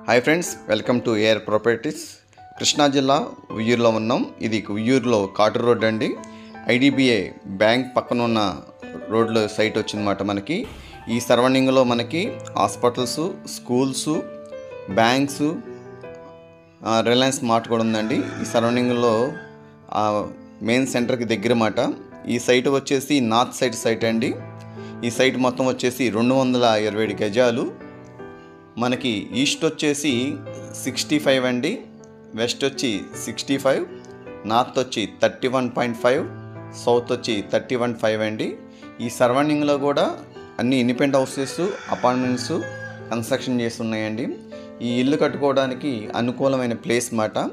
Hi friends, welcome to AR properties. Krishna జిల్లా ఉయ్యూరులో ఉన్నాం. ఇది ఉయ్యూరులో కాటూరు రోడ్ అండి. ఐడిబిఐ బ్యాంక్ పక్కన ఉన్న రోడ్లో సైట్ వచ్చిందన్నమాట. మనకి ఈ సరౌండింగ్లో మనకి hospitals, schools, banks, Reliance mart కూడా ఉందండి. ఈ సరౌండింగ్లో మెయిన్ సెంటర్కి దగ్గర మాట. ఈ సైట్ వచ్చేసి నార్త్ సైడ్ సైట్ అండి. ఈ సైట్ మొత్తం వచ్చేసి 227 గజాలు. మనకి ఈస్ట్ వచ్చేసి 65 అండి, వెస్ట్ వచ్చి 65, నార్త్ వచ్చి 31.5, సౌత్ వచ్చి 31.5 అండి. ఈ సరౌండింగ్లో కూడా అన్ని ఇండిపెండెంట్ హౌసెస్, అపార్ట్మెంట్స్ కన్స్ట్రక్షన్ చేసి ఉన్నాయండి. ఈ ఇల్లు కట్టుకోవడానికి అనుకూలమైన ప్లేస్ మాట.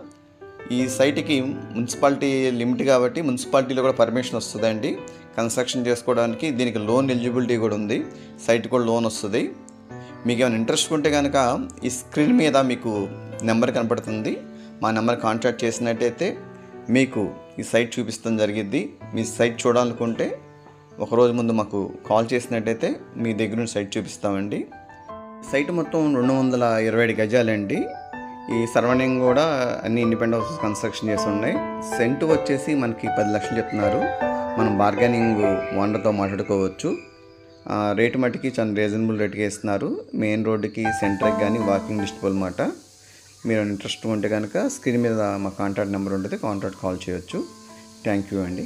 ఈ సైట్కి మున్సిపాలిటీ లిమిట్ కాబట్టి మున్సిపాలిటీలో కూడా పర్మిషన్ వస్తుందండి కన్స్ట్రక్షన్ చేసుకోవడానికి. దీనికి లోన్ ఎలిజిబిలిటీ కూడా ఉంది. సైట్ కూడా లోన్ వస్తుంది. మీకు ఏమైనా ఇంట్రెస్ట్ ఉంటే కనుక ఈ స్క్రీన్ మీద మీకు నెంబర్ కనపడుతుంది. మా నెంబర్ కాంటాక్ట్ చేసినట్టయితే మీకు ఈ సైట్ చూపిస్తాం జరిగిద్ది. మీ సైట్ చూడాలనుకుంటే ఒకరోజు ముందు మాకు కాల్ చేసినట్టయితే మీ దగ్గర నుంచి సైట్ చూపిస్తామండి. సైట్ మొత్తం 227 గజాలండి. ఈ సరౌండింగ్ కూడా అన్ని ఇండిపెండెంట్ హౌసెస్ కన్స్ట్రక్షన్ చేసి ఉన్నాయి. సెంటు వచ్చేసి మనకి 10 లక్షలు చెప్తున్నారు. మనం బార్గెనింగ్ ఓనర్తో మాట్లాడుకోవచ్చు. రేటు మట్టికి చాలా రీజనబుల్ రేట్గా ఇస్తున్నారు. మెయిన్ రోడ్డుకి, సెంటర్కి కానీ వాకింగ్ డిస్టబుల్ మాట. మీరు ఇంట్రెస్ట్ ఉంటే కనుక స్క్రీన్ మీద మా కాంటాక్ట్ నెంబర్ ఉంటుంది, కాంటాక్ట్ కాల్ చేయొచ్చు. థ్యాంక్ యూ అండి.